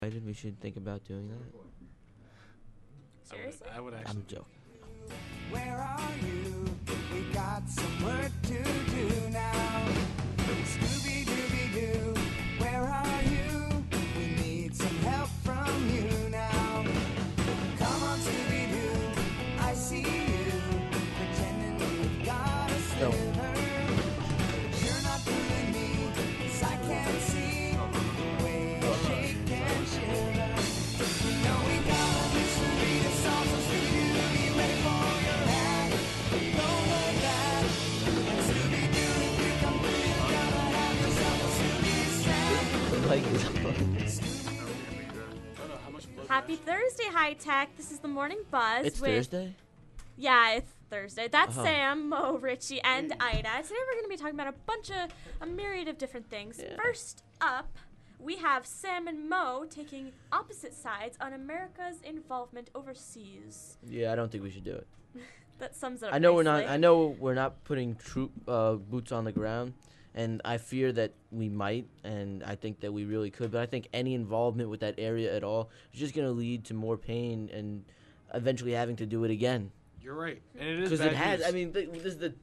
We should think about doing that. Seriously? I would actually. I'm joking. Where are you? We got some work to do now. Scooby Dooby Doo, where are you? We need some help from you now. Come on, Scooby Doo, I see you pretending you've got a sliver. You're not fooling me, 'cause I can't see the way you shake and shiver. You know we got a mystery to solve, so Scooby Doo, be ready for your hat. Don't look back. And Scooby Doo, if you come through, you gotta have yourself a Scooby snack. Like, Happy Thursday, High Tech. This is the Morning Buzz. it's with, Thursday? Yeah, it's Thursday. That's Uh-huh. Sam, Mo, Richie, and Ida. Today we're going to be talking about a myriad of different things. Yeah. First up, we have Sam and Mo taking opposite sides on America's involvement overseas. Yeah, I don't think we should do it. That sums it up I know nicely. we're not putting troop boots on the ground, and I fear that we might, and I think that we really could. But I think any involvement with that area at all is just going to lead to more pain and eventually having to do it again. You're right, and it is Because bad it has. news. I mean, this is the.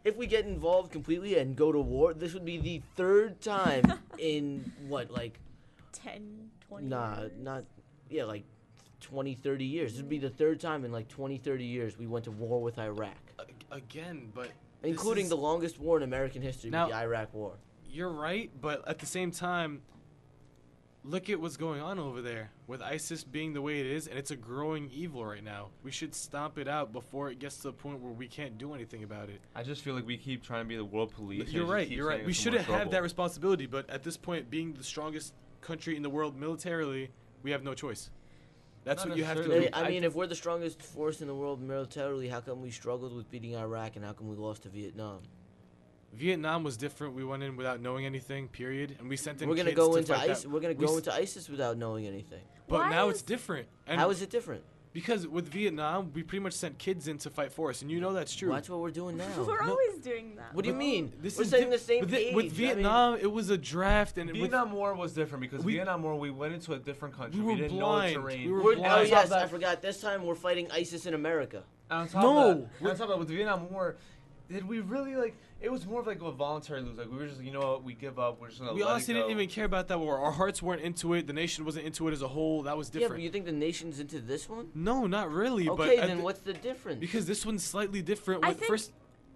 If we get involved completely and go to war, this would be the third time in what, like 10, 20 Nah, years. not, yeah, like 20, 30 years. This would be the third time in like 20, 30 years we went to war with Iraq. Again, but Including this the is- longest war in American history, Now- the Iraq War. You're right, but at the same time, look at what's going on over there with ISIS being the way it is, and it's a growing evil right now. We should stomp it out before it gets to the point where we can't do anything about it. I just feel like we keep trying to be the world police. and You're it just right. keeps You're right. getting We us in more shouldn't have trouble. that responsibility, but at this point, being the strongest country in the world militarily, we have no choice. That's Not what you have to necessarily. do. I mean, if we're the strongest force in the world militarily, how come we struggled with beating Iraq and how come we lost to Vietnam? Vietnam was different. We went in without knowing anything, period, and we sent in We're gonna kids go to into fight that. ISIS. We're gonna We go s- into ISIS without knowing anything. But Why now is- it's different. And How is it different? Because with Vietnam, we pretty much sent kids in to fight for us, and you know that's true. Well, that's what we're doing now. We're No. always doing that. What do you mean? This We're is saying di- the same with, age. with I mean- Vietnam, it was a draft, and Vietnam War was different because We- Vietnam War we went into a different country. We We, were didn't blind. know the terrain. We were We're, blind. oh On top yes, of that- I forgot. This time we're fighting ISIS in America. On top No, of that, on top of that, with the Vietnam War, did we really like? It was more of like a voluntary lose. Like we were just, like, you know what, we give up. We're just gonna. we let honestly it go. didn't even care about that war. Our hearts weren't into it. The nation wasn't into it as a whole. That was Yeah, but different. you think the nation's into this one? No, not really. but Okay, at then the- what's the difference? Because this one's slightly different. I With think- first,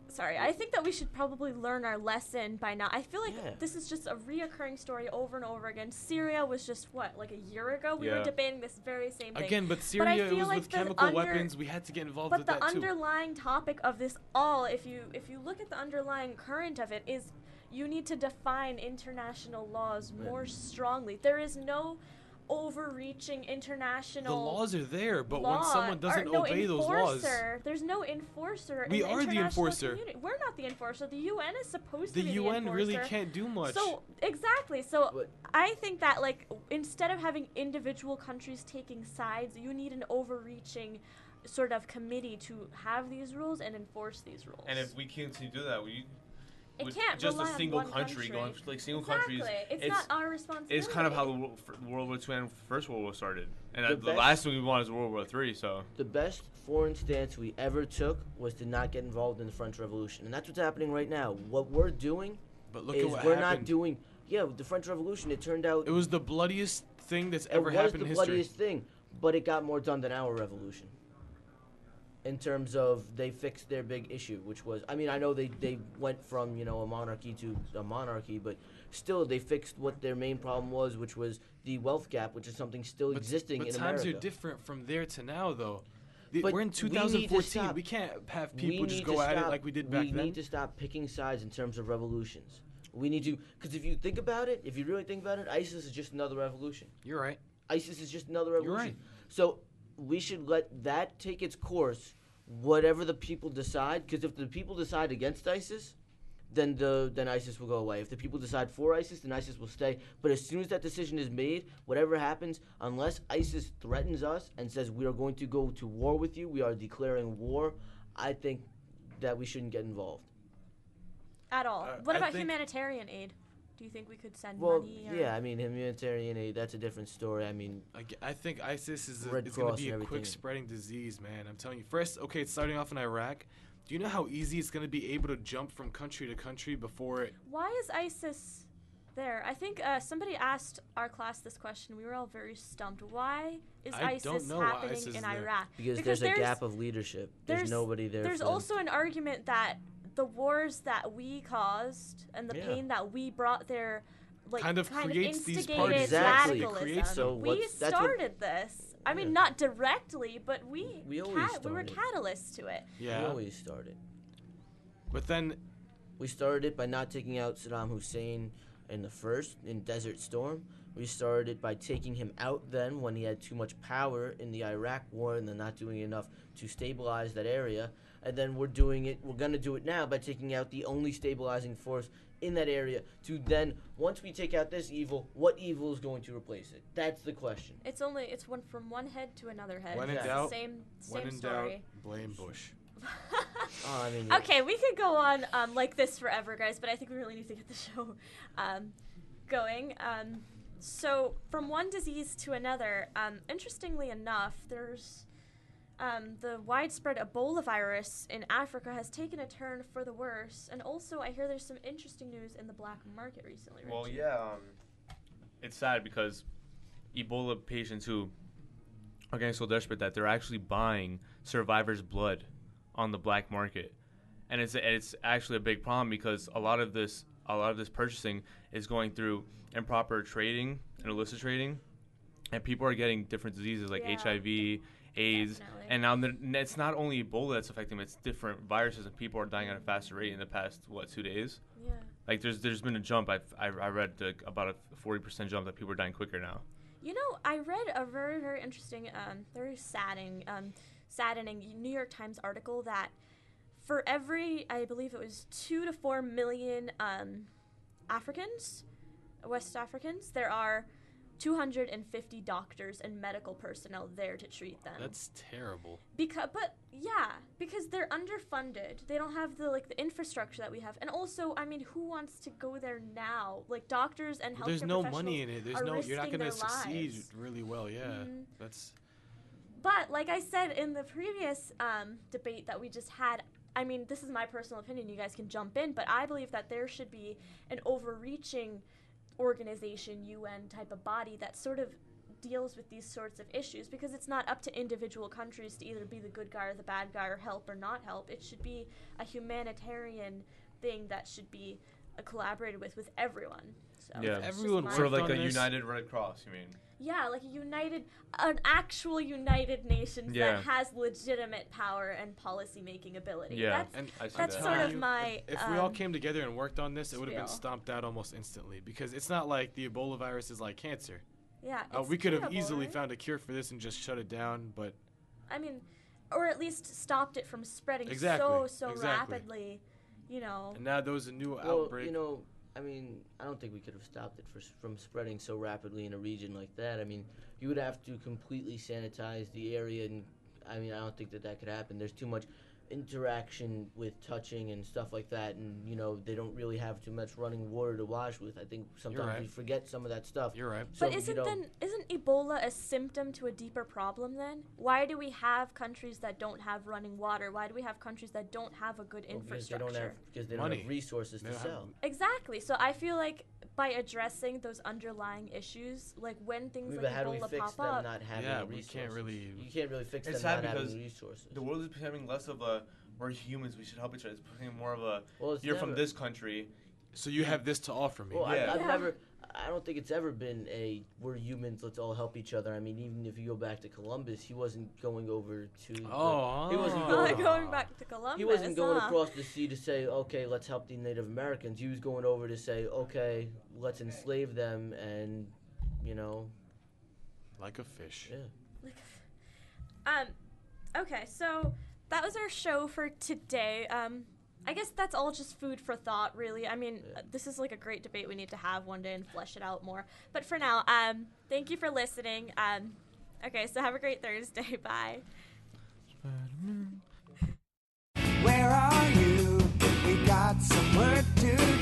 Sorry, I think that we should probably learn our lesson by now. I feel like Yeah. this is just a reoccurring story over and over again. Syria was just, what, like a year ago? We were Yeah. debating this very same thing. again, but I Syria, it feel was like with the chemical under- weapons. We had to get involved But with the that too. underlying topic of this all, if you look at the underlying current of it, is you need to define international laws more strongly. There is no overreaching The international laws are there, but law, when someone or doesn't no obey those laws, enforcer. There's no enforcer. We in are the international enforcer. community. We're not the enforcer. The UN is supposed the to be UN the really enforcer. can't do much. So exactly. So But- I think that like instead of having individual countries taking sides, you need an overreaching sort of committee to have these rules and enforce these rules. And if we continue to do that, we. It with can't just rely a on single one country going like single exactly. countries. It's not our responsibility. It's kind of how the World War II and First World War started, and The the best- last thing we want is World War III. So The best foreign stance we ever took was to not get involved in the French Revolution, and that's what's happening right now. What we're doing but look is at what we're happened. not doing. Yeah, with the French Revolution, it turned out It was the bloodiest thing that's it ever was happened the in history. bloodiest thing, but it got more done than our revolution. In terms of they fixed their big issue, which was, I mean, I know they went from, you know, a monarchy to a monarchy, but still they fixed what their main problem was, which was the wealth gap, which is something still existing but in times America. are different from there to now, though. But We're in we need to 2014. stop. We can't have We people just need go to at it stop- like we did back We then. need to stop picking sides in terms of revolutions. We need to, because if you think about it, if you really think about it, ISIS is just another revolution. You're right. ISIS is just another You're revolution. right. So we should let that take its course, whatever the people decide. Because if the people decide against ISIS, then ISIS will go away. If the people decide for ISIS, then ISIS will stay. But as soon as that decision is made, whatever happens, unless ISIS threatens us and says we are going to go to war with you, we are declaring war, I think that we shouldn't get involved. at all. I What about think- humanitarian aid? Do you think we could send Well, money? Or yeah, I mean, humanitarian aid, that's a different story. I mean, I think ISIS is Red it's going Cross to be a and quick everything. spreading disease, man. I'm telling you. First, okay, it's starting off in Iraq. Do you know how easy it's going to be able to jump from country to country before it? Why is ISIS there? I think somebody asked our class this question. We were all very stumped. Why is I don't ISIS know why happening ISIS is in there. Iraq? because Because there's a gap of leadership. There's nobody there. There's for them. also an argument that the wars that we caused and the Yeah. pain that we brought there, like, Kind of creates these instigated parties. Exactly. It radicalism. creates So we what's- that's what- started this. I mean, Yeah. not directly, but we We always we were started. catalysts to it. We Yeah. always started. But then, We started it by not taking out Saddam Hussein in Desert Storm. We started it by taking him out then when he had too much power in the Iraq war and then not doing enough to stabilize that area. And then we're going to do it now by taking out the only stabilizing force in that area to then, once we take out this evil, what evil is going to replace it? That's the question. It's one from one head to another head. When in It's the doubt- same when in story. doubt, blame Bush. Oh, I mean, yeah. Okay, we could go on like this forever, guys, but I think we really need to get the show going. So, from one disease to another, interestingly enough, there's the widespread Ebola virus in Africa has taken a turn for the worse, and also I hear there's some interesting news in the black market recently. Well, Richie. yeah, it's sad because Ebola patients who are getting so desperate that they're actually buying survivors' blood on the black market, and it's actually a big problem because a lot of this purchasing is going through improper trading and illicit trading, and people are getting different diseases like Yeah. HIV, AIDS, Definitely. and now it's not only Ebola that's affecting them; it's different viruses, and people are dying at a faster rate in the past 2 days. Yeah. Like there's been a jump. I read about a 40% jump that people are dying quicker now. You know, I read a very, very interesting, very saddening New York Times article that for every, I believe it was 2 to 4 million Africans, West Africans, there are 250 doctors and medical personnel there to treat them. That's terrible. Because they're underfunded. They don't have the infrastructure that we have. And also, I mean, who wants to go there now? Like, doctors and healthcare There's no professionals money in it. are You're not risking going to their succeed lives. really well. Yeah. Mhm. That's But like I said in the previous debate that we just had, I mean, this is my personal opinion. You guys can jump in, but I believe that there should be an overreaching organization, UN type of body that sort of deals with these sorts of issues, because it's not up to individual countries to either be the good guy or the bad guy or help or not help. It should be a humanitarian thing that should be collaborated with everyone. So Yeah. it's just Everyone my- Sort of like on a this. United Red Cross, you mean? Yeah, like an actual United Nations Yeah. that has legitimate power and policy-making ability. Yeah. That's, and I see that's that. sort of You- my. If we all came together and worked on this, it would have been spiel. stomped out almost instantly because it's not like the Ebola virus is like cancer. Yeah, We could have terrible, easily right? found a cure for this and just shut it down, but I mean, or at least stopped it from spreading Exactly, so exactly. rapidly. You know. and now there was a new Well, outbreak. you know, I mean, I don't think we could have stopped it from spreading so rapidly in a region like that. I mean, you would have to completely sanitize the area, and I mean, I don't think that could happen. There's too much interaction with touching and stuff like that, and you know, they don't really have too much running water to wash with. I think sometimes right. we forget some of that stuff. You're right. So, But you know, isn't Ebola a symptom to a deeper problem then? Why do we have countries that don't have running water? Why do we have countries that don't have a good well, infrastructure? because they don't Money. have resources They to don't have- sell. Exactly. So I feel like by addressing those underlying issues, like when things But like how do we Ebola fix pop them up, not having Yeah, resources? we can't really- You can't really fix It's them sad not having because resources. The world is becoming less of a we're humans, we should help each other. It's becoming more of a Well, it's you're from never- this country. So you have this to offer me. Well, Yeah. I don't think it's ever been a we're humans, let's all help each other. I mean, even if you go back to Columbus, he wasn't going over to. He wasn't going back to Columbus. He wasn't going huh? across the sea to say, okay, let's help the Native Americans. He was going over to say, okay, let's enslave them, and you know, like a fish. yeah. Okay, so that was our show for today. I guess that's all just food for thought, really. I mean, Yeah. this is like a great debate we need to have one day and flesh it out more. But for now, thank you for listening. Okay, so have a great Thursday. Bye. Where are you? We got some work to do.